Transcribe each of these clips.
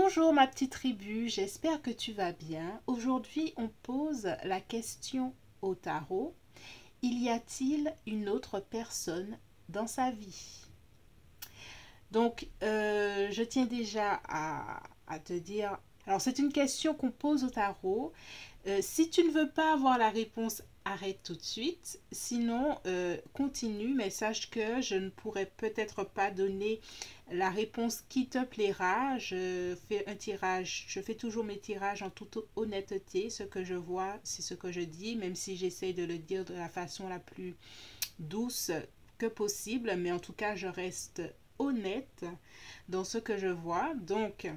Bonjour ma petite tribu, j'espère que tu vas bien. Aujourd'hui, on pose la question au tarot. Y a-t-il une autre personne dans sa vie? Donc, je tiens déjà à te dire... Alors, c'est une question qu'on pose au tarot. Si tu ne veux pas avoir la réponse, arrête tout de suite. Sinon, continue, mais sache que je ne pourrai peut-être pas donner la réponse qui te plaira. Je fais un tirage, je fais toujours mes tirages en toute honnêteté. Ce que je vois, c'est ce que je dis, même si j'essaye de le dire de la façon la plus douce que possible. Mais en tout cas, je reste honnête dans ce que je vois. Donc,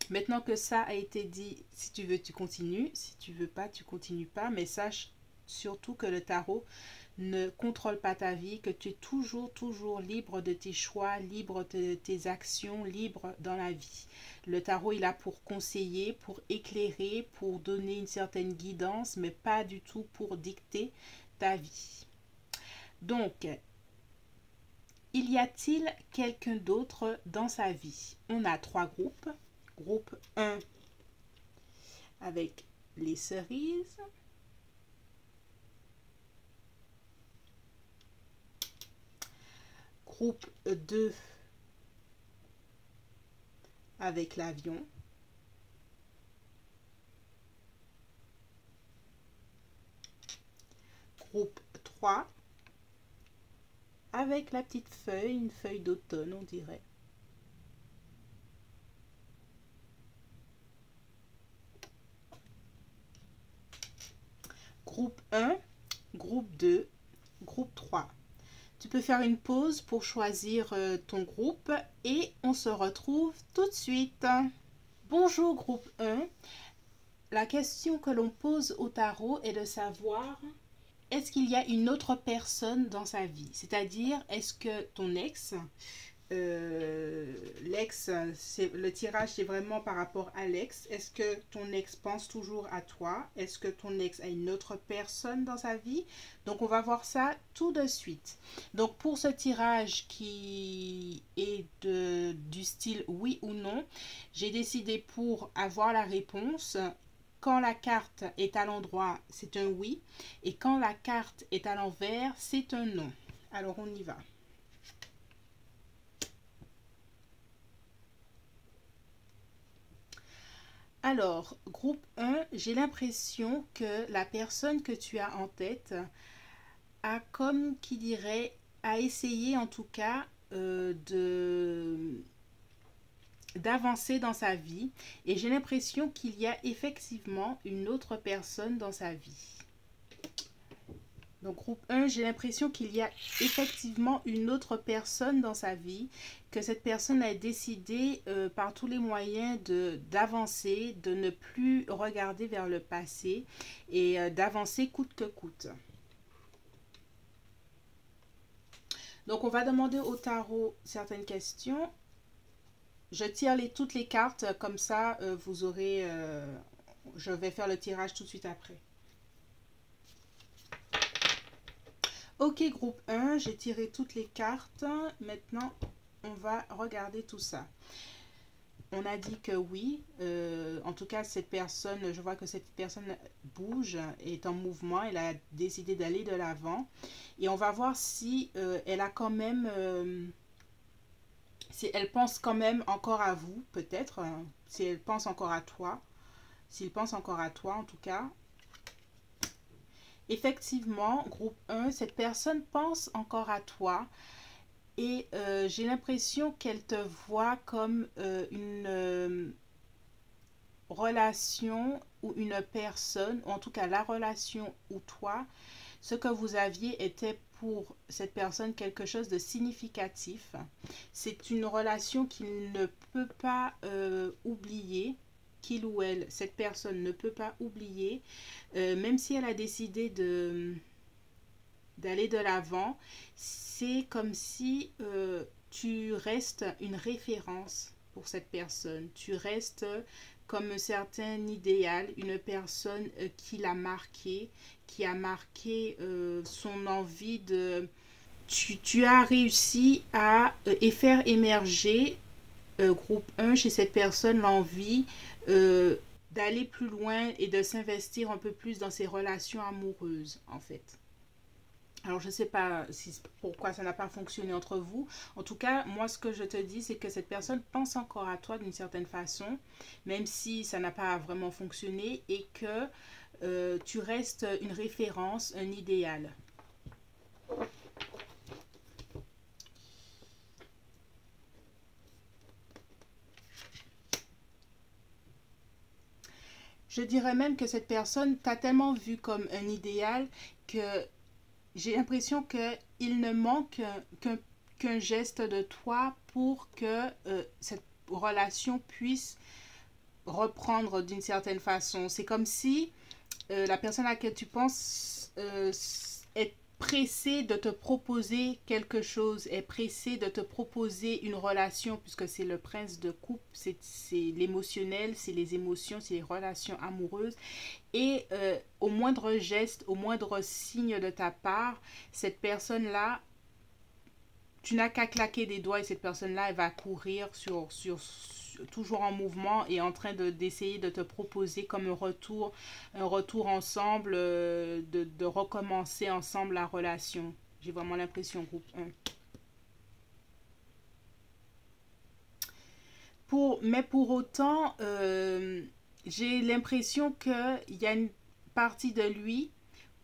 maintenant que ça a été dit, si tu veux, tu continues. Si tu veux pas, tu continues pas. Mais sache surtout que le tarot ne contrôle pas ta vie, que tu es toujours libre de tes choix, libre de tes actions, libre dans la vie. Le tarot est là pour conseiller, pour éclairer, pour donner une certaine guidance, mais pas du tout pour dicter ta vie. Donc, y a-t-il quelqu'un d'autre dans sa vie? On a 3 groupes. Groupe 1 avec les cerises. Groupe 2 avec l'avion. Groupe 3 avec la petite feuille, une feuille d'automne on dirait. Groupe 1, groupe 2, groupe 3. Tu peux faire une pause pour choisir ton groupe et on se retrouve tout de suite. Bonjour groupe 1. La question que l'on pose au tarot est de savoir est-ce qu'il y a une autre personne dans sa vie? C'est-à-dire, est-ce que ton ex, l'ex, le tirage c'est vraiment par rapport à l'ex. Est-ce que ton ex pense toujours à toi? Est-ce que ton ex a une autre personne dans sa vie? Donc on va voir ça tout de suite. Donc pour ce tirage qui est du style oui ou non, j'ai décidé pour avoir la réponse. Quand la carte est à l'endroit, c'est un oui. Et quand la carte est à l'envers, c'est un non. Alors on y va. Alors, groupe 1, j'ai l'impression que la personne que tu as en tête a, comme qui dirait, a essayé en tout cas d'avancer dans sa vie. Et j'ai l'impression qu'il y a effectivement une autre personne dans sa vie. Donc groupe 1, j'ai l'impression qu'il y a effectivement une autre personne dans sa vie, que cette personne a décidé par tous les moyens d'avancer, de ne plus regarder vers le passé et d'avancer coûte que coûte. Donc on va demander au tarot certaines questions. Je tire toutes les cartes, comme ça vous aurez... je vais faire le tirage tout de suite après. Ok, groupe 1, j'ai tiré toutes les cartes. Maintenant, on va regarder tout ça. On a dit que oui, en tout cas, cette personne, je vois que cette personne bouge, est en mouvement, elle a décidé d'aller de l'avant. Et on va voir si elle a quand même, si elle pense quand même encore à vous, peut-être, si elle pense encore à toi, s'il pense encore à toi en tout cas. Effectivement, groupe 1, cette personne pense encore à toi et j'ai l'impression qu'elle te voit comme une relation ou une personne, ou en tout cas la relation ou toi, ce que vous aviez était pour cette personne quelque chose de significatif. C'est une relation qu'il ne peut pas oublier, qu'il ou elle, cette personne ne peut pas oublier, même si elle a décidé d'aller de l'avant, c'est comme si tu restes une référence pour cette personne. Tu restes comme un certain idéal, une personne qui l'a marqué, qui a marqué son envie de... Tu as réussi à faire émerger groupe 1, chez cette personne, l'envie d'aller plus loin et de s'investir un peu plus dans ses relations amoureuses, en fait. Alors, je ne sais pas pourquoi ça n'a pas fonctionné entre vous. En tout cas, moi, ce que je te dis, c'est que cette personne pense encore à toi d'une certaine façon, même si ça n'a pas vraiment fonctionné, et que tu restes une référence, un idéal. Je dirais même que cette personne t'a tellement vu comme un idéal que j'ai l'impression qu'il ne manque qu'un geste de toi pour que cette relation puisse reprendre d'une certaine façon. C'est comme si la personne à laquelle tu penses est pressée de te proposer quelque chose, est pressée de te proposer une relation, puisque c'est le prince de coupe, c'est l'émotionnel, c'est les émotions, c'est les relations amoureuses. Et au moindre geste, au moindre signe de ta part, cette personne-là, tu n'as qu'à claquer des doigts et cette personne-là, elle va courir toujours en mouvement et en train d'essayer de te proposer comme un retour ensemble, de recommencer ensemble la relation. J'ai vraiment l'impression, groupe 1. Mais pour autant, j'ai l'impression qu'il y a une partie de lui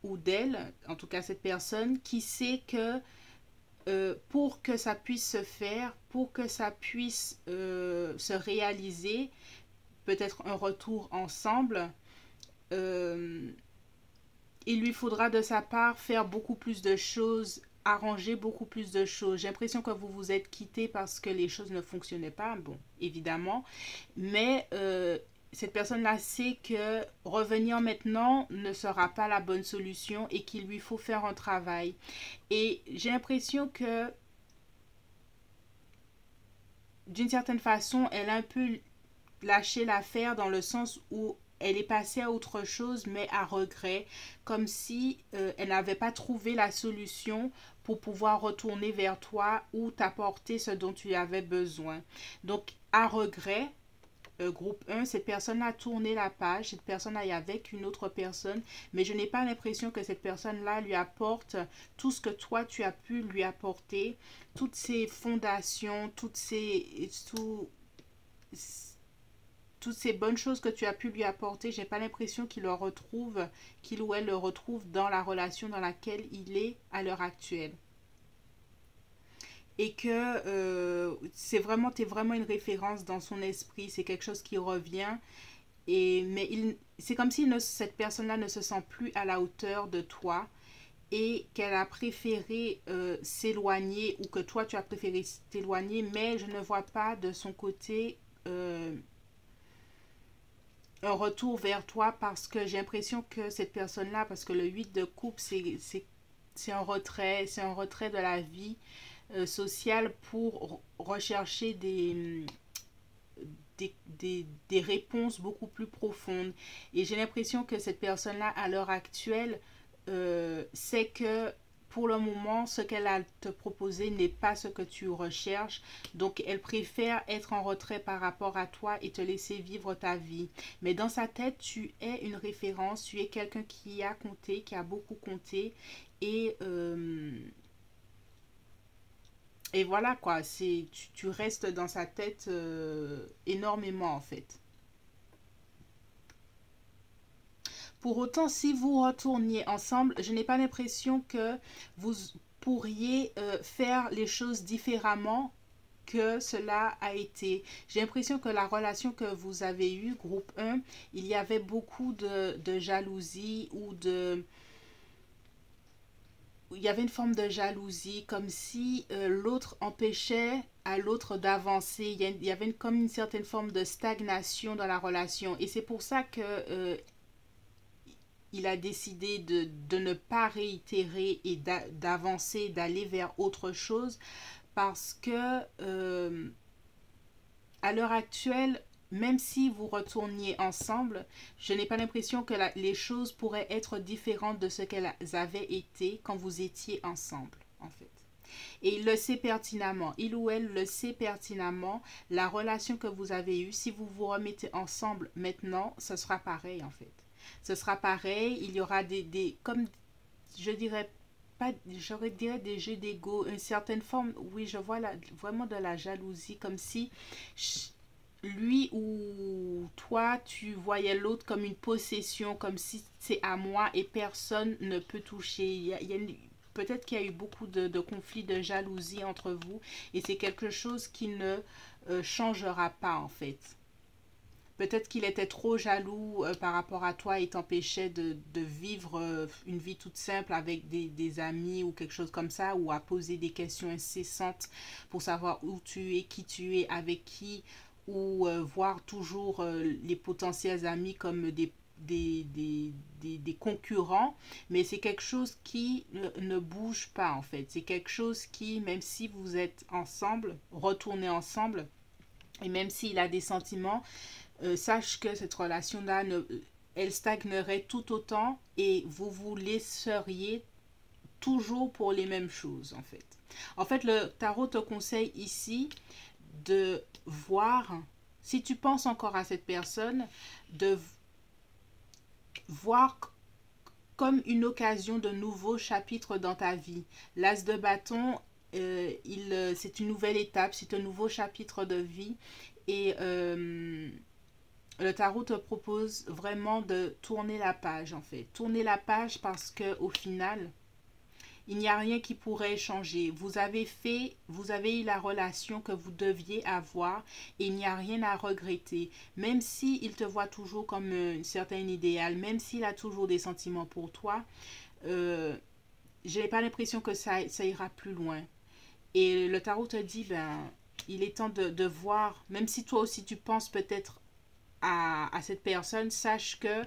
ou d'elle, en tout cas cette personne, qui sait que pour que ça puisse se faire, pour que ça puisse se réaliser, peut-être un retour ensemble, euh, il lui faudra de sa part faire beaucoup plus de choses, arranger beaucoup plus de choses. J'ai l'impression que vous vous êtes quittés parce que les choses ne fonctionnaient pas, bon, évidemment, mais cette personne-là sait que revenir maintenant ne sera pas la bonne solution et qu'il lui faut faire un travail. Et j'ai l'impression que d'une certaine façon, elle a un peu lâché l'affaire dans le sens où elle est passée à autre chose, mais à regret, comme si elle n'avait pas trouvé la solution pour pouvoir retourner vers toi ou t'apporter ce dont tu avais besoin. Donc, à regret, groupe 1, cette personne a tourné la page, cette personne est avec une autre personne, mais je n'ai pas l'impression que cette personne-là lui apporte tout ce que toi tu as pu lui apporter, toutes ces fondations, toutes ces bonnes choses que tu as pu lui apporter. J'ai pas l'impression qu'il ou elle le retrouve dans la relation dans laquelle il est à l'heure actuelle. Et que t'es vraiment une référence dans son esprit, c'est quelque chose qui revient. C'est comme si cette personne-là ne se sent plus à la hauteur de toi et qu'elle a préféré s'éloigner ou que toi tu as préféré t'éloigner, mais je ne vois pas de son côté un retour vers toi parce que j'ai l'impression que cette personne-là, parce que le 8 de coupe, c'est un retrait de la vie sociale pour rechercher des réponses beaucoup plus profondes. Et j'ai l'impression que cette personne-là, à l'heure actuelle, sait que pour le moment, ce qu'elle a à te proposer n'est pas ce que tu recherches. Donc, elle préfère être en retrait par rapport à toi et te laisser vivre ta vie. Mais dans sa tête, tu es une référence, tu es quelqu'un qui a compté, qui a beaucoup compté. Et, euh, et voilà quoi, tu restes dans sa tête énormément en fait. Pour autant, si vous retourniez ensemble, je n'ai pas l'impression que vous pourriez faire les choses différemment que cela a été. J'ai l'impression que la relation que vous avez eue, groupe 1, il y avait beaucoup de jalousie ou de... Il y avait une forme de jalousie, comme si l'autre empêchait à l'autre d'avancer. Il y avait comme une certaine forme de stagnation dans la relation. Et c'est pour ça que il a décidé de ne pas réitérer et d'avancer, d'aller vers autre chose parce que à l'heure actuelle, même si vous retourniez ensemble, je n'ai pas l'impression que les choses pourraient être différentes de ce qu'elles avaient été quand vous étiez ensemble, en fait. Et il le sait pertinemment, il ou elle le sait pertinemment, la relation que vous avez eue, si vous vous remettez ensemble maintenant, ce sera pareil en fait. Ce sera pareil, il y aura comme je dirais pas, j'aurais dirais des jeux d'ego, une certaine forme, oui, je vois vraiment de la jalousie, comme si lui ou toi, tu voyais l'autre comme une possession, comme si c'est à moi et personne ne peut toucher. Peut-être qu'il y a eu beaucoup de conflits, de jalousie entre vous et c'est quelque chose qui ne changera pas en fait. Peut-être qu'il était trop jaloux par rapport à toi et t'empêchait de vivre une vie toute simple avec des amis ou quelque chose comme ça, ou à poser des questions incessantes pour savoir où tu es, qui tu es, avec qui, ou voir toujours les potentiels amis comme des concurrents, mais c'est quelque chose qui ne bouge pas en fait. C'est quelque chose qui, même si vous êtes ensemble, retournez ensemble, et même s'il a des sentiments, sache que cette relation-là, elle stagnerait tout autant et vous vous laisseriez toujours pour les mêmes choses en fait. En fait, le tarot te conseille ici de voir, si tu penses encore à cette personne, de voir comme une occasion de nouveaux chapitres dans ta vie. L'as de bâton, c'est une nouvelle étape, c'est un nouveau chapitre de vie et le tarot te propose vraiment de tourner la page en fait. Tourner la page parce que au final, il n'y a rien qui pourrait changer. Vous avez eu la relation que vous deviez avoir et il n'y a rien à regretter. Même s'il te voit toujours comme un certain idéal, même s'il a toujours des sentiments pour toi, je n'ai pas l'impression que ça ira plus loin. Et le tarot te dit, ben, il est temps de voir, même si toi aussi tu penses peut-être à cette personne, sache que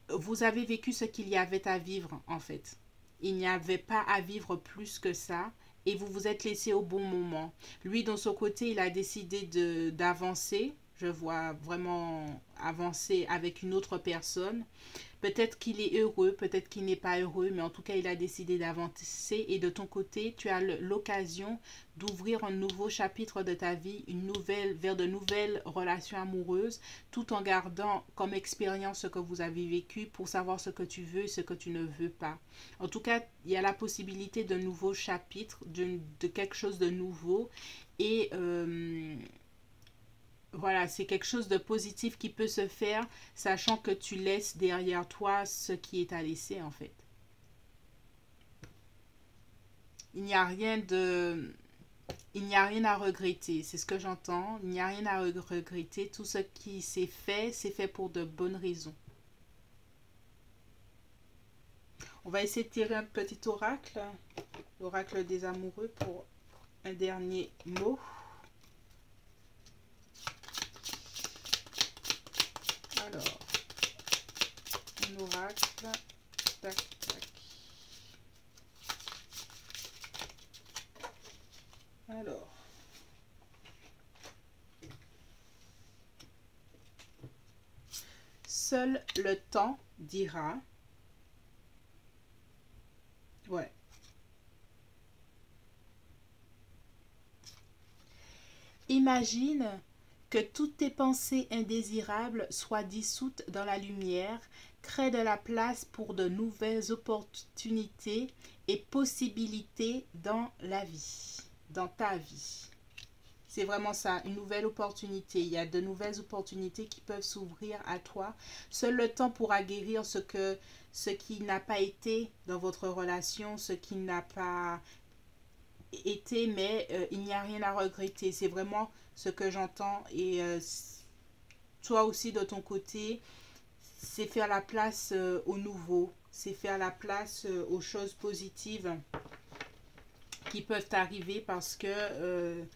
vous avez vécu ce qu'il y avait à vivre en fait. Il n'y avait pas à vivre plus que ça et vous vous êtes laissé au bon moment. Lui, de son côté, il a décidé d'avancer. Je vois vraiment avancer avec une autre personne. Peut-être qu'il est heureux, peut-être qu'il n'est pas heureux, mais en tout cas, il a décidé d'avancer. Et de ton côté, tu as l'occasion d'ouvrir un nouveau chapitre de ta vie, vers de nouvelles relations amoureuses, tout en gardant comme expérience ce que vous avez vécu pour savoir ce que tu veux et ce que tu ne veux pas. En tout cas, il y a la possibilité d'un nouveau chapitre, de quelque chose de nouveau. Et voilà, c'est quelque chose de positif qui peut se faire, sachant que tu laisses derrière toi ce qui est à laisser en fait. Il n'y a rien de... Il n'y a rien à regretter, c'est ce que j'entends. Il n'y a rien à regretter. Tout ce qui c'est fait pour de bonnes raisons. On va essayer de tirer un petit oracle, l'oracle des amoureux pour un dernier mot. Alors, un oracle, tac, tac. Alors, seul le temps dira. Ouais. Imagine que toutes tes pensées indésirables soient dissoutes dans la lumière, crée de la place pour de nouvelles opportunités et possibilités dans la vie, dans ta vie. C'est vraiment ça, une nouvelle opportunité. Il y a de nouvelles opportunités qui peuvent s'ouvrir à toi. Seul le temps pourra guérir ce qui n'a pas été dans votre relation, ce qui n'a pas été, mais il n'y a rien à regretter. C'est vraiment ce que j'entends. Et toi aussi, de ton côté, c'est faire la place au nouveau. C'est faire la place aux choses positives qui peuvent arriver parce que...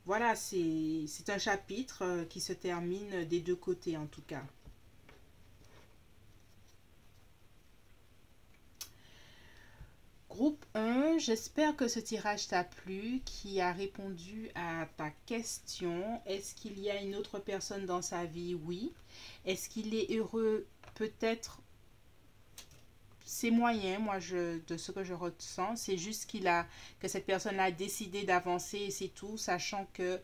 voilà, c'est un chapitre qui se termine des deux côtés en tout cas. Groupe 1, j'espère que ce tirage t'a plu, qui a répondu à ta question. Est-ce qu'il y a une autre personne dans sa vie? Oui. Est-ce qu'il est heureux? Peut-être c'est moyen, moi, de ce que je ressens. C'est juste que cette personne a décidé d'avancer et c'est tout, sachant que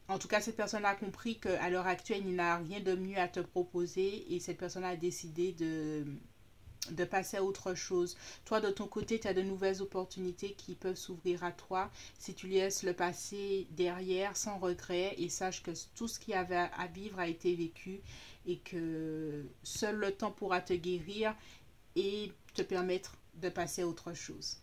en tout cas, cette personne a compris qu'à l'heure actuelle, il n'a rien de mieux à te proposer et cette personne a décidé de passer à autre chose. Toi, de ton côté, tu as de nouvelles opportunités qui peuvent s'ouvrir à toi si tu laisses le passé derrière sans regret et sache que tout ce qu'il y avait à vivre a été vécu et que seul le temps pourra te guérir et te permettre de passer à autre chose.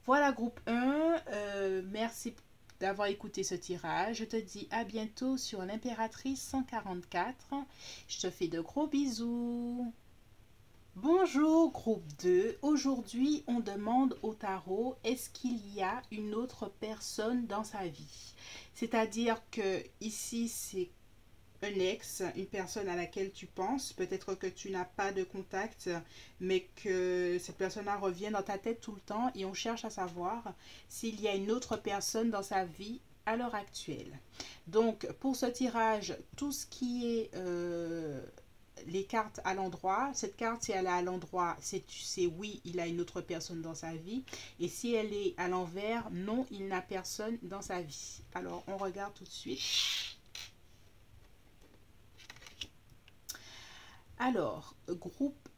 Voilà, groupe 1. Merci d'avoir écouté ce tirage. Je te dis à bientôt sur l'impératrice 144. Je te fais de gros bisous. Bonjour groupe 2, aujourd'hui on demande au tarot est-ce qu'il y a une autre personne dans sa vie. C'est-à-dire que ici c'est un ex, une personne à laquelle tu penses, peut-être que tu n'as pas de contact mais que cette personne-là revient dans ta tête tout le temps et on cherche à savoir s'il y a une autre personne dans sa vie à l'heure actuelle. Donc pour ce tirage, tout ce qui est les cartes à l'endroit, cette carte si elle est à l'endroit c'est oui, il a une autre personne dans sa vie et si elle est à l'envers, non, il n'a personne dans sa vie. Alors on regarde tout de suite. Alors groupe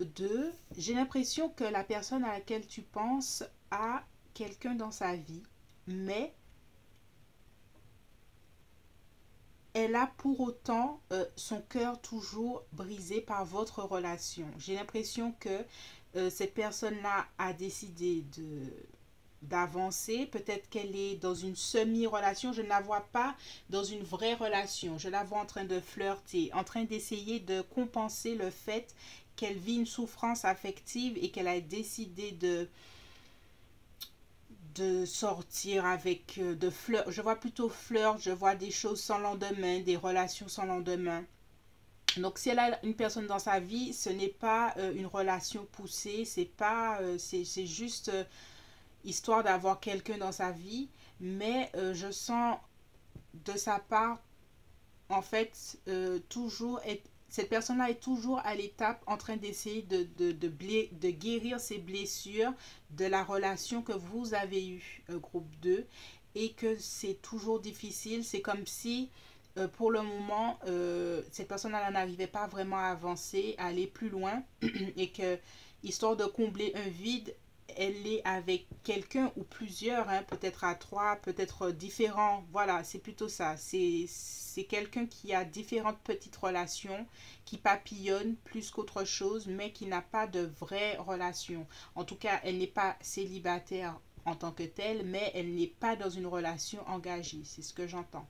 2, j'ai l'impression que la personne à laquelle tu penses a quelqu'un dans sa vie, mais elle a pour autant son cœur toujours brisé par votre relation. J'ai l'impression que cette personne-là a décidé d'avancer. Peut-être qu'elle est dans une semi-relation. Je ne la vois pas dans une vraie relation. Je la vois en train de flirter, en train d'essayer de compenser le fait qu'elle vit une souffrance affective et qu'elle a décidé de sortir avec de fleurs. Je vois plutôt flirt, je vois des choses sans lendemain, des relations sans lendemain. Donc si elle a une personne dans sa vie, ce n'est pas une relation poussée, c'est pas c'est juste histoire d'avoir quelqu'un dans sa vie, mais je sens de sa part en fait toujours être cette personne-là est toujours à l'étape en train d'essayer de guérir ses blessures de la relation que vous avez eue, groupe 2, et que c'est toujours difficile. C'est comme si, pour le moment, cette personne-là n'arrivait pas vraiment à avancer, à aller plus loin, et que, histoire de combler un vide, elle est avec quelqu'un ou plusieurs, hein, peut-être à trois, peut-être différents. Voilà, c'est plutôt ça. C'est quelqu'un qui a différentes petites relations, qui papillonne plus qu'autre chose, mais qui n'a pas de vraie relation. En tout cas, elle n'est pas célibataire en tant que telle, mais elle n'est pas dans une relation engagée. C'est ce que j'entends.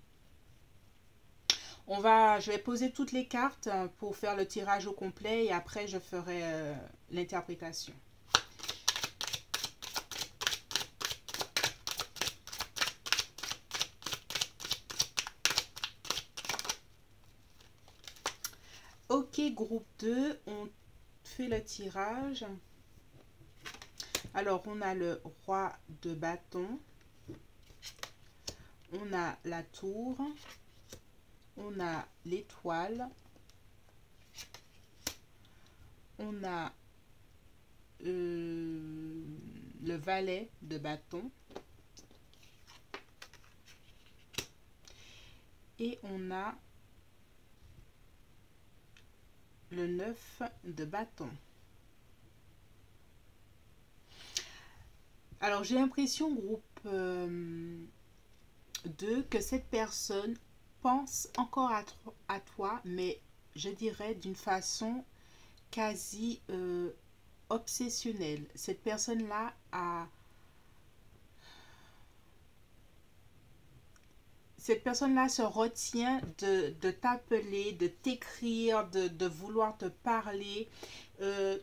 Je vais poser toutes les cartes pour faire le tirage au complet et après je ferai l'interprétation. Ok, groupe 2, on fait le tirage. Alors, on a le roi de bâton. On a la tour. On a l'étoile. On a le valet de bâton. Et on a le 9 de bâton. Alors, j'ai l'impression, groupe 2, que cette personne pense encore à toi, mais je dirais d'une façon quasi obsessionnelle. Cette personne-là a... Cette personne-là se retient de t'appeler, de t'écrire, de vouloir te parler.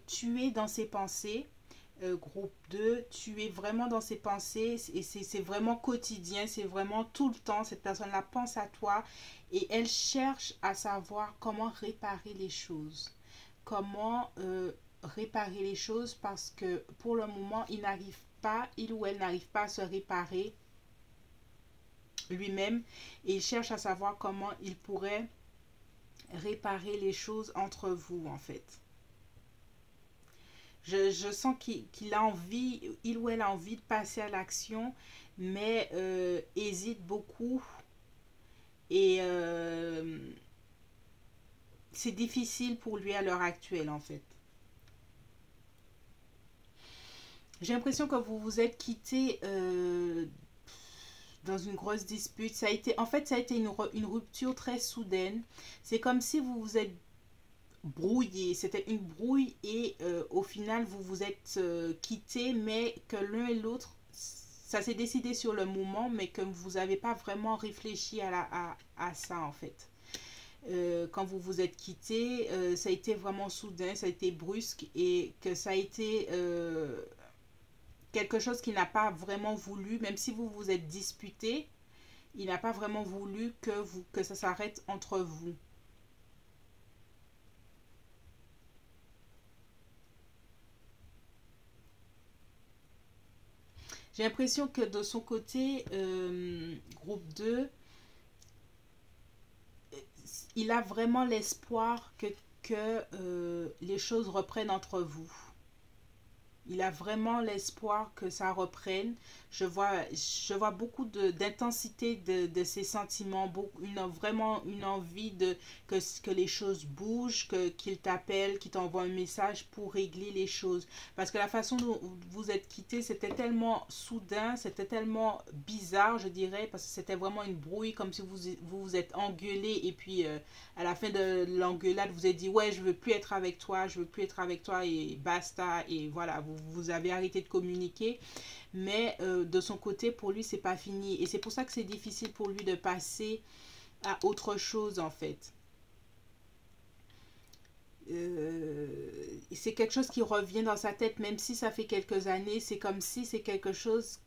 Tu es dans ses pensées. Groupe 2, tu es vraiment dans ses pensées et c'est vraiment quotidien, c'est vraiment tout le temps. Cette personne-là pense à toi et elle cherche à savoir comment réparer les choses. Comment réparer les choses parce que pour le moment, il ou elle n'arrive pas à se réparer lui-même et il cherche à savoir comment il pourrait réparer les choses entre vous en fait. Je sens qu'il a envie, il ou elle a envie de passer à l'action, mais hésite beaucoup et c'est difficile pour lui à l'heure actuelle en fait. J'ai l'impression que vous vous êtes quitté dans une grosse dispute. Ça a été, en fait, ça a été une rupture très soudaine. C'est comme si vous vous êtes brouillé. C'était une brouille et au final, vous vous êtes quitté, mais que l'un et l'autre, ça s'est décidé sur le moment, mais que vous n'avez pas vraiment réfléchi à ça en fait. Quand vous vous êtes quitté, ça a été vraiment soudain, ça a été brusque et que ça a été quelque chose qu'il n'a pas vraiment voulu, même si vous vous êtes disputé, il n'a pas vraiment voulu que ça s'arrête entre vous. J'ai l'impression que de son côté, groupe 2, il a vraiment l'espoir que les choses reprennent entre vous. Il a vraiment l'espoir que ça reprenne. Je vois beaucoup d'intensité de ses sentiments, vraiment une envie que les choses bougent, qu'il t'appelle, qu'il t'envoie un message pour régler les choses. Parce que la façon dont vous êtes quittés, c'était tellement soudain, c'était tellement bizarre, je dirais, parce que c'était vraiment une brouille, comme si vous êtes engueulé et puis à la fin de l'engueulade, vous avez dit ouais, je veux plus être avec toi, je veux plus être avec toi et basta et voilà, vous avez arrêté de communiquer. Mais de son côté, pour lui, c'est pas fini et c'est pour ça que c'est difficile pour lui de passer à autre chose en fait. C'est quelque chose qui revient dans sa tête, même si ça fait quelques années, c'est comme si c'est quelque chose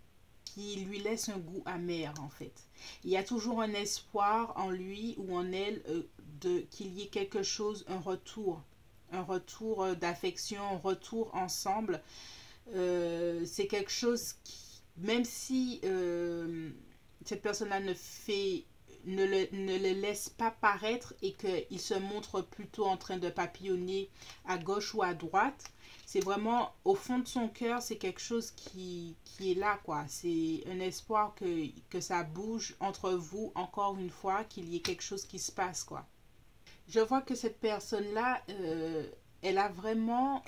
qui lui laisse un goût amer en fait. Il y a toujours un espoir en lui ou en elle qu'il y ait quelque chose, un retour d'affection, un retour ensemble. C'est quelque chose qui, même si cette personne-là ne le laisse pas paraître et qu'il se montre plutôt en train de papillonner à gauche ou à droite, c'est vraiment au fond de son cœur, c'est quelque chose qui est là, quoi. C'est un espoir que ça bouge entre vous, encore une fois, qu'il y ait quelque chose qui se passe, quoi. Je vois que cette personne-là, elle a vraiment...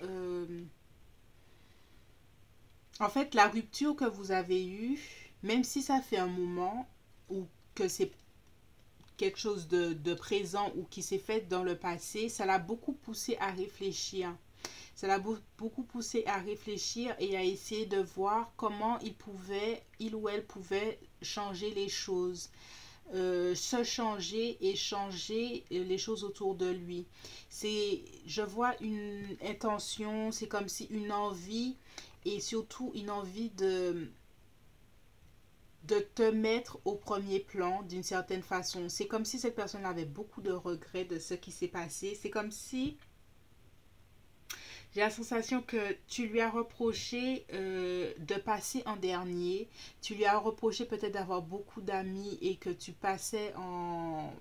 en fait, la rupture que vous avez eue, même si ça fait un moment, ou que c'est quelque chose de présent ou qui s'est fait dans le passé, ça l'a beaucoup poussé à réfléchir. Ça l'a beaucoup poussé à réfléchir et à essayer de voir comment il ou elle pouvait changer les choses, se changer et changer les choses autour de lui. Je vois une intention, c'est comme si une envie et surtout une envie de te mettre au premier plan d'une certaine façon. C'est comme si cette personne avait beaucoup de regrets de ce qui s'est passé. C'est comme si j'ai la sensation que tu lui as reproché de passer en dernier. Tu lui as reproché peut-être d'avoir beaucoup d'amis et que tu passais en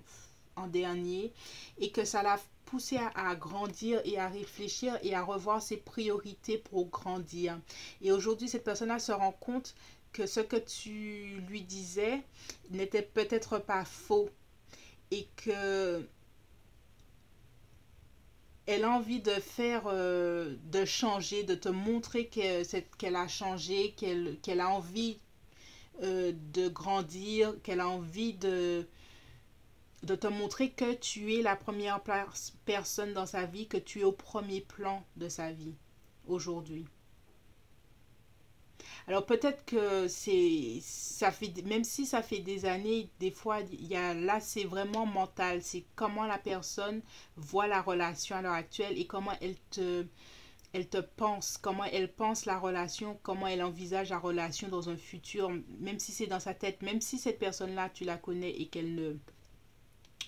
dernier. Et que ça l'a poussé à grandir et à réfléchir et à revoir ses priorités pour grandir. Et aujourd'hui, cette personne-là se rend compte que ce que tu lui disais n'était peut-être pas faux. Et que elle a envie de faire, de changer, de te montrer qu'elle a changé, qu'elle a envie de grandir, qu'elle a envie de te montrer que tu es la première personne dans sa vie, que tu es au premier plan de sa vie aujourd'hui. Alors peut-être que ça fait, même si ça fait des années, des fois, là c'est vraiment mental, c'est comment la personne voit la relation à l'heure actuelle et comment elle te pense, comment elle pense la relation, comment elle envisage la relation dans un futur, même si c'est dans sa tête, même si cette personne-là, tu la connais et qu'elle ne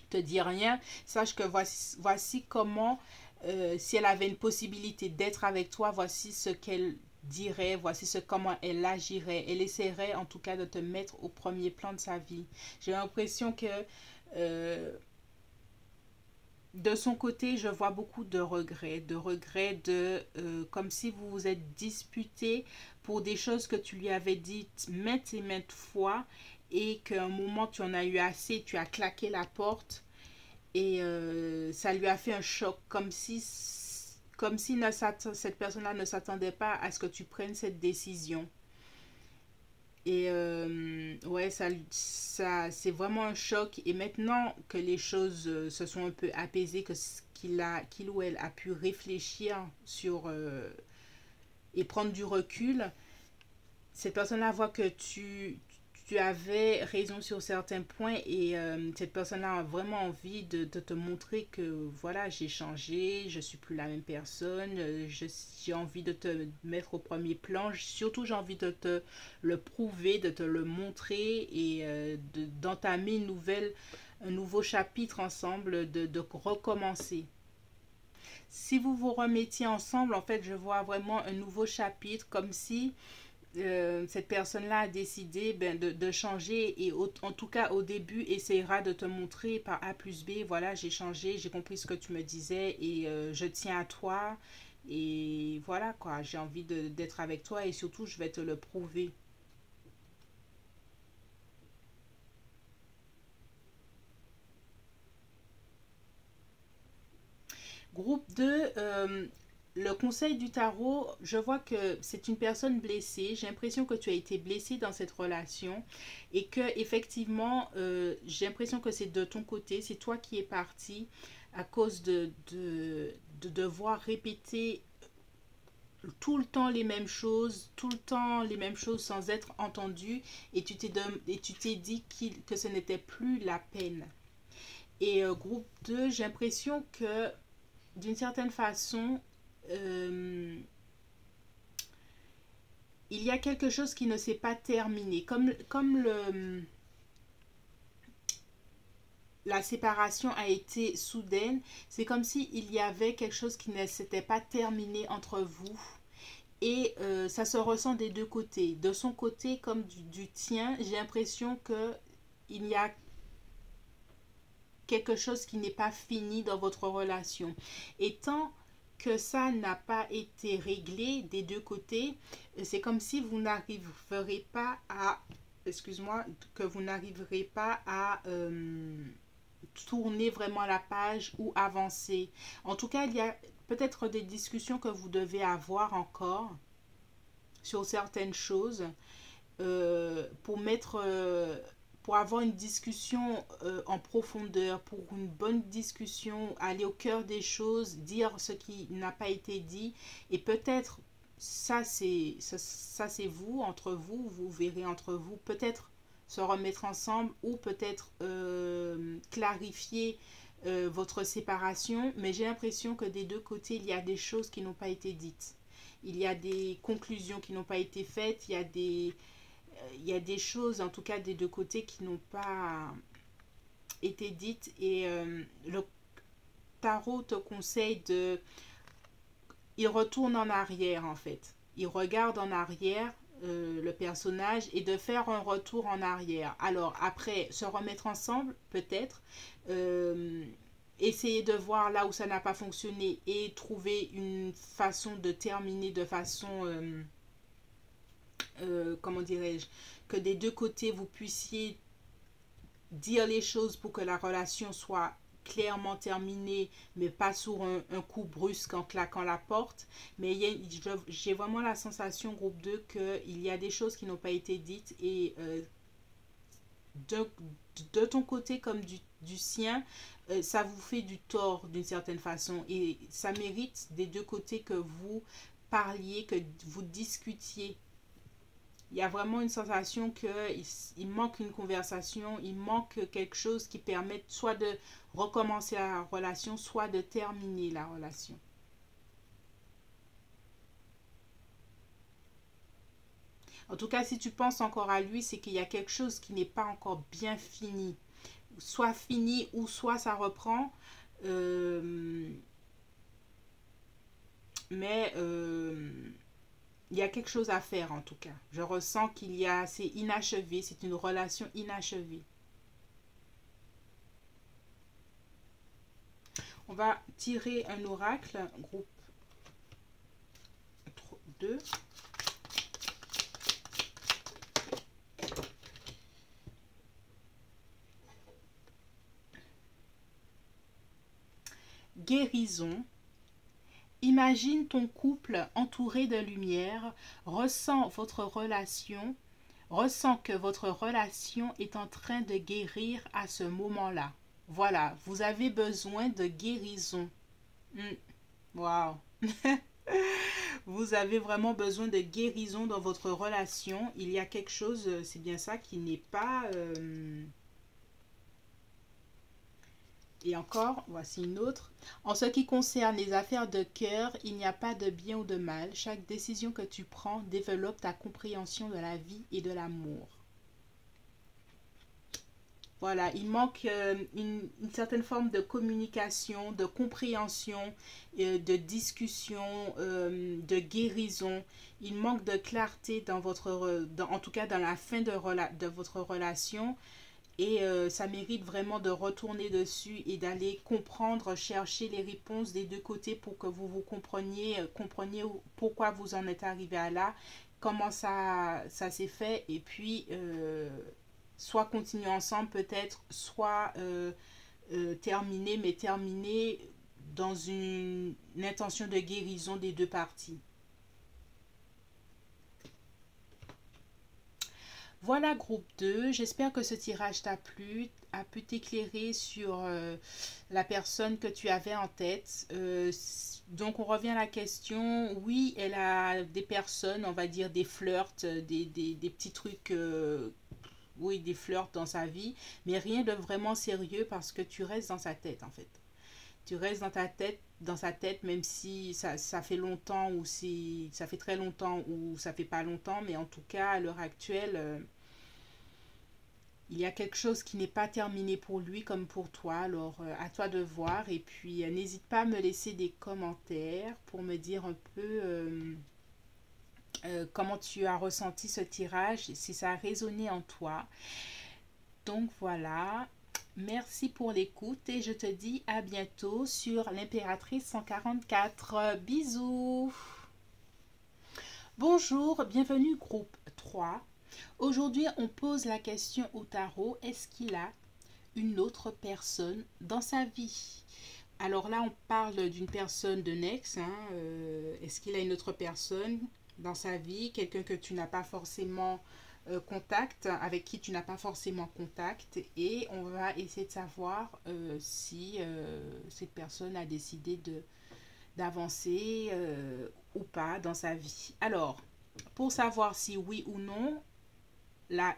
te dit rien, sache que voici comment, si elle avait une possibilité d'être avec toi, voici ce qu'elle dirait, voici comment elle agirait. Elle essaierait en tout cas de te mettre au premier plan de sa vie. J'ai l'impression que euh, de son côté, je vois beaucoup de regrets comme si vous vous êtes disputé pour des choses que tu lui avais dites maintes et maintes fois et qu'à un moment tu en as eu assez, tu as claqué la porte et ça lui a fait un choc, comme si cette personne-là ne s'attendait pas à ce que tu prennes cette décision. Et ouais, c'est vraiment un choc. Et maintenant que les choses se sont un peu apaisées, qu'il ou elle a pu réfléchir sur et prendre du recul, cette personne-là voit que tu avais raison sur certains points et cette personne-là a vraiment envie de te montrer que voilà, j'ai changé, je suis plus la même personne, j'ai envie de te mettre au premier plan, surtout j'ai envie de te le prouver, de te le montrer et d'entamer un nouveau chapitre ensemble, de recommencer. Si vous vous remettiez ensemble, en fait, je vois vraiment un nouveau chapitre, comme si cette personne-là a décidé de changer et en tout cas au début essaiera de te montrer par A plus B, voilà, j'ai changé, j'ai compris ce que tu me disais et je tiens à toi et voilà quoi, j'ai envie d'être avec toi et surtout je vais te le prouver. Groupe 2, le conseil du tarot, je vois que c'est une personne blessée. J'ai l'impression que tu as été blessé dans cette relation et que effectivement, j'ai l'impression que c'est de ton côté, c'est toi qui es parti à cause de devoir répéter tout le temps les mêmes choses, tout le temps les mêmes choses sans être entendu et tu t'es dit que ce n'était plus la peine. Et groupe 2, j'ai l'impression que d'une certaine façon, euh, il y a quelque chose qui ne s'est pas terminé. La séparation a été soudaine, c'est comme s'il y avait quelque chose qui ne s'était pas terminé entre vous. Et ça se ressent des deux côtés. De son côté comme du tien, j'ai l'impression que il y a quelque chose qui n'est pas fini dans votre relation. Et tant que ça n'a pas été réglé des deux côtés, c'est comme si vous n'arriverez pas à, excuse-moi, que vous n'arriverez pas à tourner vraiment la page ou avancer. En tout cas, il y a peut-être des discussions que vous devez avoir encore sur certaines choses pour avoir une discussion en profondeur, pour une bonne discussion, aller au cœur des choses, dire ce qui n'a pas été dit et peut-être ça c'est vous, entre vous, vous verrez entre vous, peut-être se remettre ensemble ou peut-être clarifier votre séparation, mais j'ai l'impression que des deux côtés, il y a des choses qui n'ont pas été dites. Il y a des conclusions qui n'ont pas été faites, il y a des choses, en tout cas des deux côtés, qui n'ont pas été dites. Et le tarot te conseille de... Il retourne en arrière, en fait. Il regarde en arrière le personnage et de faire un retour en arrière. Alors, après, se remettre ensemble, peut-être. Essayer de voir là où ça n'a pas fonctionné et trouver une façon de terminer de façon... comment dirais-je, que des deux côtés vous puissiez dire les choses pour que la relation soit clairement terminée, mais pas sur un coup brusque en claquant la porte. Mais j'ai vraiment la sensation, groupe 2, qu'il y a des choses qui n'ont pas été dites et de, de ton côté comme du sien, ça vous fait du tort d'une certaine façon et ça mérite des deux côtés que vous parliez, que vous discutiez. Il y a vraiment une sensation qu'il manque une conversation, il manque quelque chose qui permette soit de recommencer la relation, soit de terminer la relation. En tout cas, si tu penses encore à lui, c'est qu'il y a quelque chose qui n'est pas encore bien fini. Soit fini ou soit ça reprend. Euh, mais il y a quelque chose à faire en tout cas. Je ressens c'est inachevé, c'est une relation inachevée. On va tirer un oracle, groupe 2. Guérison. Imagine ton couple entouré de lumière, ressens que votre relation est en train de guérir à ce moment-là. Voilà, vous avez besoin de guérison. Waouh. Vous avez vraiment besoin de guérison dans votre relation. Il y a quelque chose, c'est bien ça, qui n'est pas... Et encore, voici une autre. En ce qui concerne les affaires de cœur, il n'y a pas de bien ou de mal. Chaque décision que tu prends développe ta compréhension de la vie et de l'amour. Voilà, il manque une certaine forme de communication, de compréhension, de discussion, de guérison. Il manque de clarté dans votre, en tout cas dans la fin de votre relation. Et ça mérite vraiment de retourner dessus et d'aller comprendre, chercher les réponses des deux côtés pour que vous compreniez pourquoi vous en êtes arrivé à là, comment ça s'est fait. Et puis, soit continuer ensemble peut-être, soit terminer, mais terminer dans une intention de guérison des deux parties. Voilà, groupe 2, j'espère que ce tirage t'a plu, a pu t'éclairer sur la personne que tu avais en tête. Donc on revient à la question, oui, elle a des personnes, on va dire des flirts, des petits trucs, oui, des flirts dans sa vie, mais rien de vraiment sérieux parce que tu restes dans sa tête en fait. Tu restes dans sa tête, même si ça fait longtemps ou si ça fait très longtemps ou ça fait pas longtemps, mais en tout cas à l'heure actuelle, il y a quelque chose qui n'est pas terminé pour lui comme pour toi. Alors à toi de voir et puis n'hésite pas à me laisser des commentaires pour me dire un peu comment tu as ressenti ce tirage, si ça a résonné en toi. Donc voilà. Merci pour l'écoute et je te dis à bientôt sur l'Impératrice 144. Bisous. Bonjour, bienvenue groupe 3. Aujourd'hui, on pose la question au tarot, est-ce qu'il a une autre personne dans sa vie? Alors là, on parle d'une personne de Nex. Est-ce qu'il a une autre personne dans sa vie? Quelqu'un que tu n'as pas forcément contact, avec qui tu n'as pas forcément contact, et on va essayer de savoir si cette personne a décidé d'avancer ou pas dans sa vie. Alors, pour savoir si oui ou non,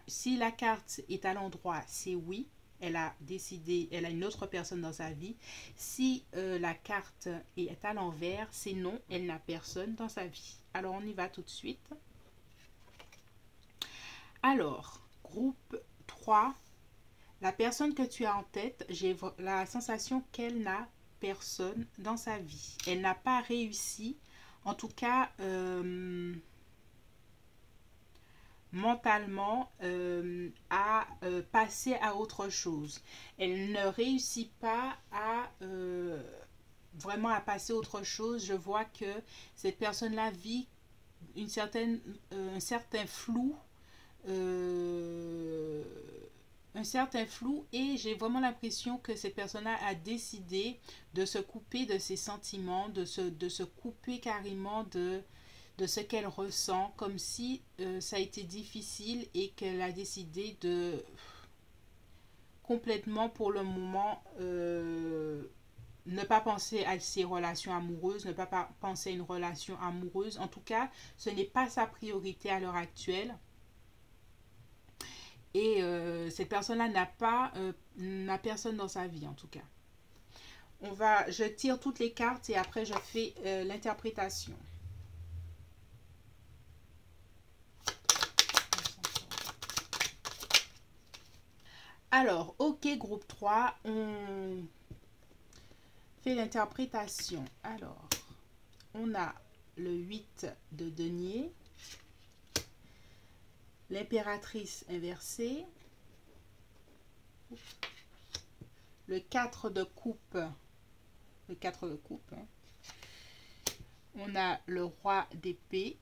si la carte est à l'endroit, c'est oui, elle a décidé, elle a une autre personne dans sa vie. Si la carte est à l'envers, c'est non, elle n'a personne dans sa vie. Alors, on y va tout de suite. Alors, groupe 3, la personne que tu as en tête, j'ai la sensation qu'elle n'a personne dans sa vie. Elle n'a pas réussi, en tout cas mentalement, à passer à autre chose. Elle ne réussit pas à vraiment à passer à autre chose. Je vois que cette personne-là vit un certain flou. Un certain flou et j'ai vraiment l'impression que cette personne-là a décidé de se couper de ses sentiments, de se couper carrément de ce qu'elle ressent, comme si ça a été difficile et qu'elle a décidé de complètement pour le moment ne pas penser à ses relations amoureuses, ne pas penser à une relation amoureuse. En tout cas, ce n'est pas sa priorité à l'heure actuelle. Et cette personne-là n'a personne dans sa vie en tout cas. Je tire toutes les cartes et après je fais l'interprétation. Alors, ok groupe 3, on fait l'interprétation. Alors, on a le 8 de denier, l'impératrice inversée, le 4 de coupe le 4 de coupe. Hein. On a le roi d'épée.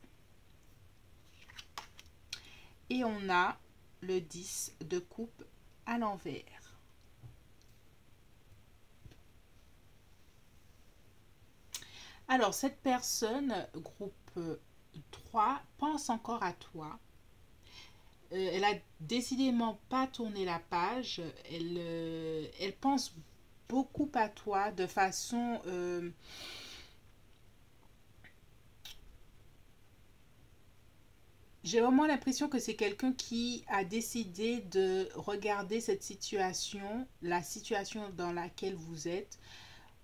Et on a le 10 de coupe à l'envers. Alors, cette personne, groupe 3, pense encore à toi. Elle a décidément pas tourné la page. Elle pense beaucoup à toi de façon... j'ai vraiment l'impression que c'est quelqu'un qui a décidé de regarder cette situation, la situation dans laquelle vous êtes,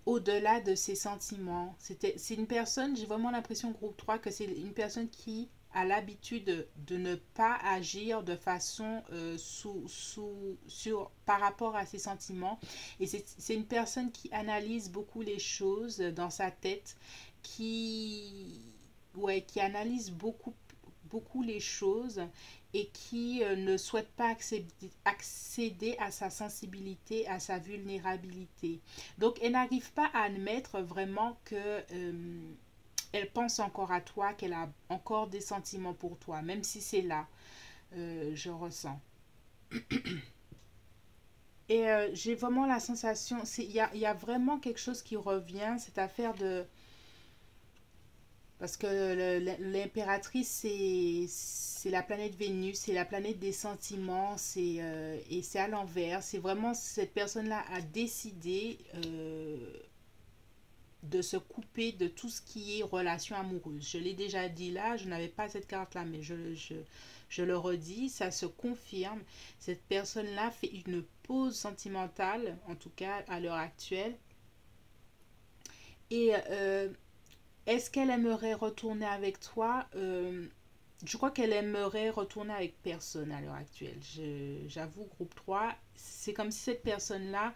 au-delà de ses sentiments. C'est une personne, j'ai vraiment l'impression, groupe 3, que c'est une personne qui a l'habitude de ne pas agir de façon par rapport à ses sentiments. Et c'est une personne qui analyse beaucoup les choses dans sa tête, qui analyse beaucoup les choses et qui ne souhaite pas accéder à sa sensibilité, à sa vulnérabilité. Donc, elle n'arrive pas à admettre vraiment que elle pense encore à toi, qu'elle a encore des sentiments pour toi, même si c'est là, je ressens. Et j'ai vraiment la sensation, y a vraiment quelque chose qui revient, cette affaire de... Parce que l'impératrice, c'est la planète Vénus, c'est la planète des sentiments, et c'est à l'envers. C'est vraiment cette personne-là a décidé de se couper de tout ce qui est relation amoureuse. Je l'ai déjà dit là, je n'avais pas cette carte-là, mais je le redis, ça se confirme. Cette personne-là fait une pause sentimentale, en tout cas à l'heure actuelle. Et est-ce qu'elle aimerait retourner avec toi? Je crois qu'elle aimerait retourner avec personne à l'heure actuelle. J'avoue, groupe 3, c'est comme si cette personne-là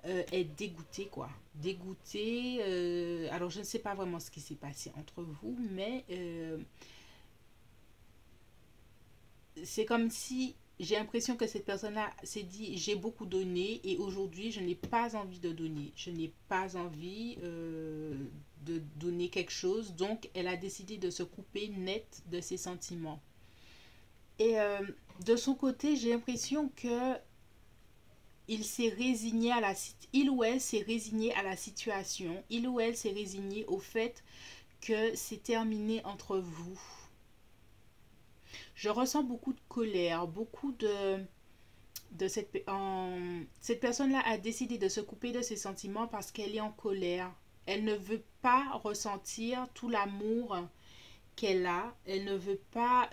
est dégoûtée, quoi. Dégoûtée. Alors, je ne sais pas vraiment ce qui s'est passé entre vous, mais c'est comme si j'ai l'impression que cette personne-là s'est dit j'ai beaucoup donné et aujourd'hui je n'ai pas envie de donner. Je n'ai pas envie de donner quelque chose. Donc elle a décidé de se couper net de ses sentiments. Et de son côté, j'ai l'impression que il ou elle s'est résigné à la situation. Il ou elle s'est résigné au fait que c'est terminé entre vous. Je ressens beaucoup de colère, beaucoup cette personne-là a décidé de se couper de ses sentiments parce qu'elle est en colère. Elle ne veut pas ressentir tout l'amour qu'elle a. Elle ne veut pas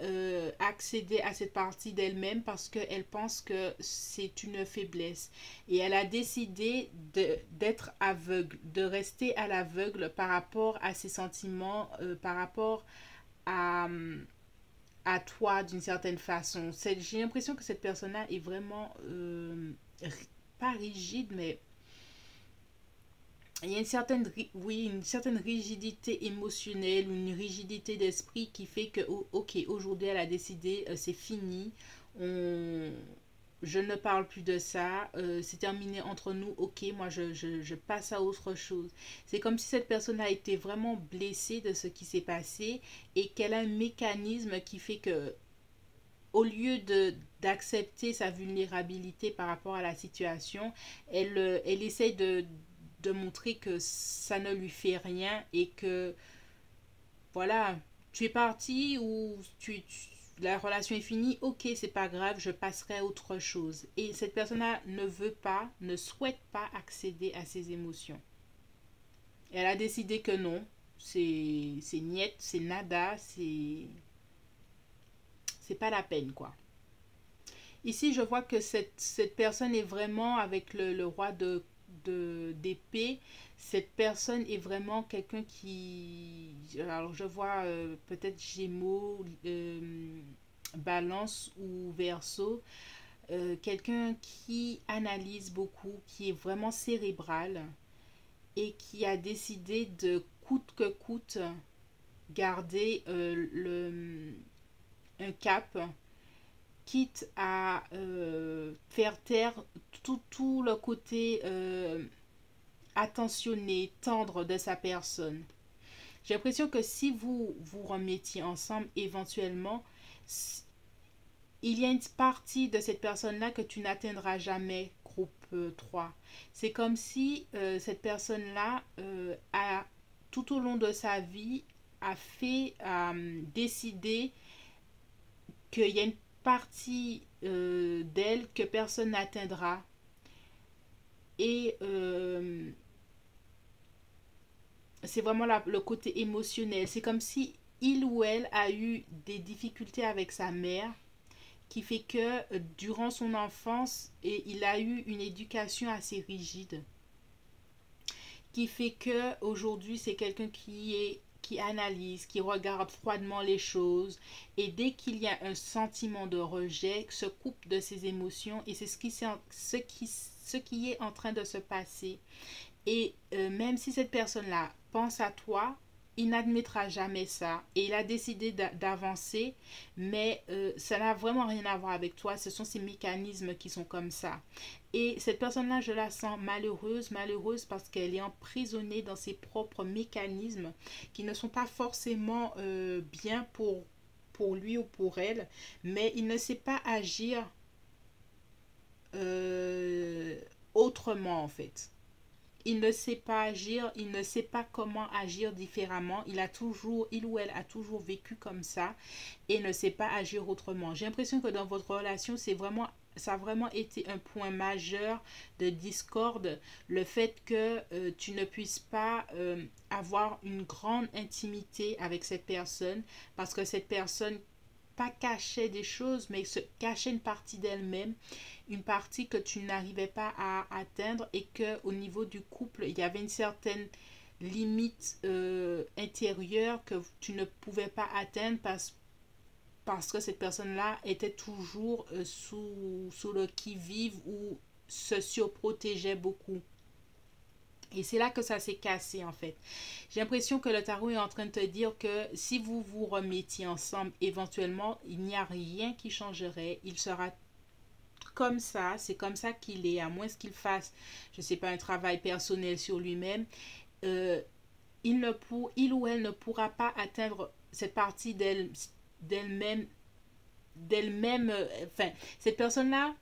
accéder à cette partie d'elle-même parce qu'elle pense que c'est une faiblesse. Et elle a décidé d'être aveugle, de rester à l'aveugle par rapport à ses sentiments, par rapport à toi d'une certaine façon. J'ai l'impression que cette personne-là est vraiment pas rigide, mais il y a une certaine rigidité émotionnelle, une rigidité d'esprit qui fait que, ok, aujourd'hui elle a décidé, c'est fini, je ne parle plus de ça, c'est terminé entre nous, ok, moi je passe à autre chose. C'est comme si cette personne a été vraiment blessée de ce qui s'est passé et qu'elle a un mécanisme qui fait que, au lieu d'accepter sa vulnérabilité par rapport à la situation, elle essaie de montrer que ça ne lui fait rien et que voilà, tu es parti ou la relation est finie, ok, c'est pas grave, je passerai à autre chose. Et cette personne-là ne veut pas, ne souhaite pas accéder à ses émotions. Elle a décidé que non, c'est niet, c'est nada, c'est pas la peine, quoi. Ici, je vois que cette personne est vraiment avec le roi d'épée. Cette personne est vraiment quelqu'un qui... Alors, je vois peut-être Gémeaux, Balance ou Verseau. Quelqu'un qui analyse beaucoup, qui est vraiment cérébral et qui a décidé de coûte que coûte garder un cap, quitte à faire taire tout le côté attentionné, tendre de sa personne. J'ai l'impression que si vous vous remettiez ensemble éventuellement, il y a une partie de cette personne-là que tu n'atteindras jamais, groupe 3. C'est comme si cette personne-là a, tout au long de sa vie, a décidé qu'il y a une partie d'elle que personne n'atteindra. Et c'est vraiment le côté émotionnel. C'est comme si il ou elle a eu des difficultés avec sa mère qui fait que durant son enfance, il a eu une éducation assez rigide, qui fait que aujourd'hui c'est quelqu'un qui analyse, qui regarde froidement les choses, et dès qu'il y a un sentiment de rejet, se coupe de ses émotions, et c'est ce qui est en train de se passer. Et même si cette personne-là pense à toi, il n'admettra jamais ça. Et il a décidé d'avancer, mais ça n'a vraiment rien à voir avec toi. Ce sont ces mécanismes qui sont comme ça. Et cette personne-là, je la sens malheureuse, malheureuse parce qu'elle est emprisonnée dans ses propres mécanismes qui ne sont pas forcément bien pour lui ou pour elle, mais il ne sait pas agir euh, autrement en fait. Il ne sait pas agir, il ne sait pas comment agir différemment. Il ou elle a toujours vécu comme ça et ne sait pas agir autrement. J'ai l'impression que dans votre relation, ça a vraiment été un point majeur de discorde, le fait que tu ne puisses pas avoir une grande intimité avec cette personne parce que cette personne pas cachait des choses, mais se cachait une partie d'elle-même, une partie que tu n'arrivais pas à atteindre et que au niveau du couple, il y avait une certaine limite intérieure que tu ne pouvais pas atteindre parce que cette personne-là était toujours sous le qui-vive ou se surprotégeait beaucoup. Et c'est là que ça s'est cassé en fait. J'ai l'impression que le tarot est en train de te dire que si vous vous remettiez ensemble, éventuellement, il n'y a rien qui changerait. Il sera comme ça, c'est comme ça qu'il est, à moins qu'il fasse, je ne sais pas, un travail personnel sur lui-même. Euh, il ou elle ne pourra pas atteindre cette partie d'elle-même, enfin, cette personne-là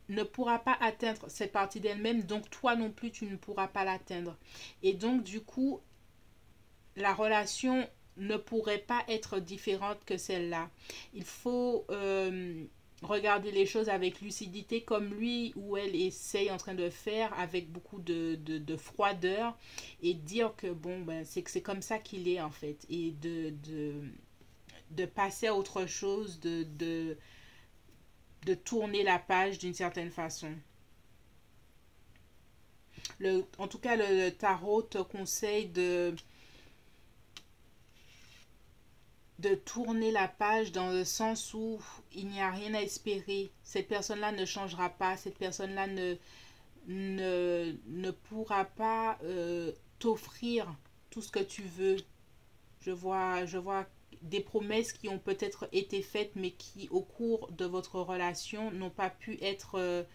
ne pourra pas atteindre cette partie d'elle-même, donc toi non plus, tu ne pourras pas l'atteindre. Et donc, du coup, la relation ne pourrait pas être différente que celle-là. Il faut regarder les choses avec lucidité, comme lui ou elle essaye en train de faire, avec beaucoup de froideur, et dire que bon, ben, c'est que c'est comme ça qu'il est en fait, et de passer à autre chose, de tourner la page d'une certaine façon. En tout cas, le tarot te conseille de tourner la page dans le sens où il n'y a rien à espérer. Cette personne-là ne changera pas. Cette personne-là ne pourra pas t'offrir tout ce que tu veux. Je vois des promesses qui ont peut-être été faites, mais qui, au cours de votre relation, n'ont pas pu être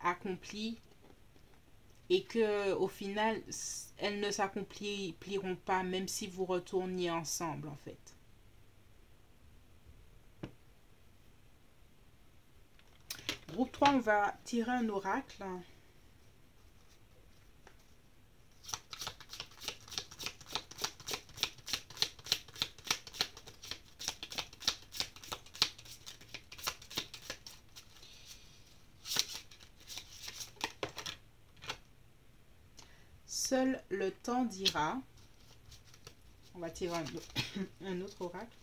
accomplies et que au final elles ne s'accompliront pas même si vous retourniez ensemble en fait. Groupe 3, on va tirer un oracle. Seul le temps dira. On va tirer un autre oracle.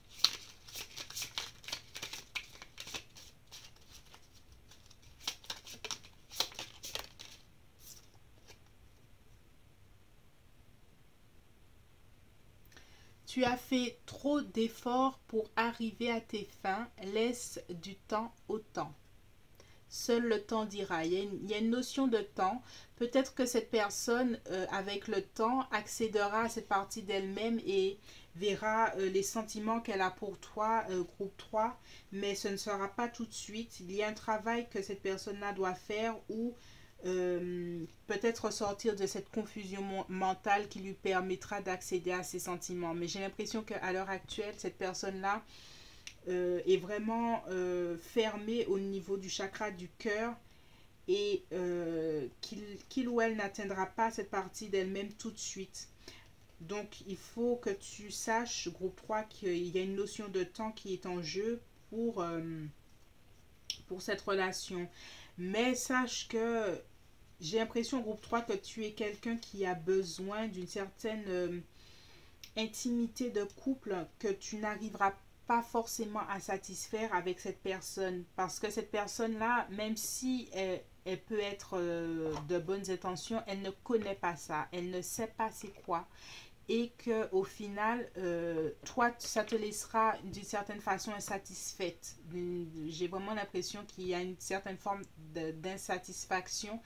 Tu as fait trop d'efforts pour arriver à tes fins. Laisse du temps au temps. Seul le temps dira. Il y a une notion de temps. Peut-être que cette personne, avec le temps, accédera à cette partie d'elle-même et verra les sentiments qu'elle a pour toi, groupe 3, mais ce ne sera pas tout de suite. Il y a un travail que cette personne-là doit faire où peut-être sortir de cette confusion mentale qui lui permettra d'accéder à ses sentiments. Mais j'ai l'impression qu'à l'heure actuelle, cette personne-là est vraiment fermée au niveau du chakra du cœur et qu'il ou elle n'atteindra pas cette partie d'elle-même tout de suite. Donc, il faut que tu saches, groupe 3, qu'il y a une notion de temps qui est en jeu pour cette relation. Mais sache que j'ai l'impression, groupe 3, que tu es quelqu'un qui a besoin d'une certaine intimité de couple que tu n'arriveras pas forcément à satisfaire avec cette personne. Parce que cette personne-là, même si elle peut être de bonnes intentions, elle ne connaît pas ça. Elle ne sait pas c'est quoi. Et que au final, toi, ça te laissera d'une certaine façon insatisfaite. J'ai vraiment l'impression qu'il y a une certaine forme d'insatisfaction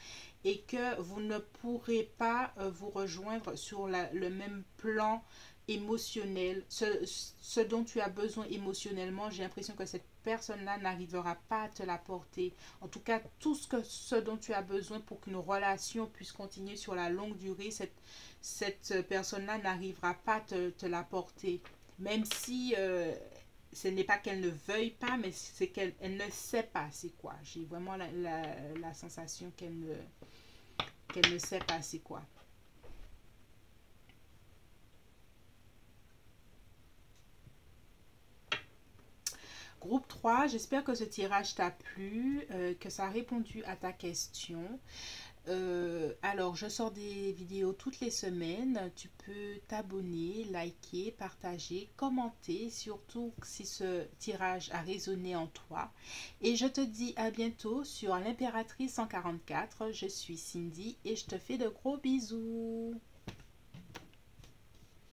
et que vous ne pourrez pas vous rejoindre sur le même plan émotionnel, ce dont tu as besoin émotionnellement. J'ai l'impression que cette personne-là n'arrivera pas à te l'apporter. En tout cas, ce dont tu as besoin pour qu'une relation puisse continuer sur la longue durée, cette personne-là n'arrivera pas à te l'apporter. Même si ce n'est pas qu'elle ne veuille pas, mais c'est qu'elle ne sait pas c'est quoi. J'ai vraiment la sensation qu'elle ne sait pas c'est quoi. Groupe 3, j'espère que ce tirage t'a plu, que ça a répondu à ta question. Alors, je sors des vidéos toutes les semaines. Tu peux t'abonner, liker, partager, commenter, surtout si ce tirage a résonné en toi. Et je te dis à bientôt sur l'Impératrice 144. Je suis Cindy et je te fais de gros bisous.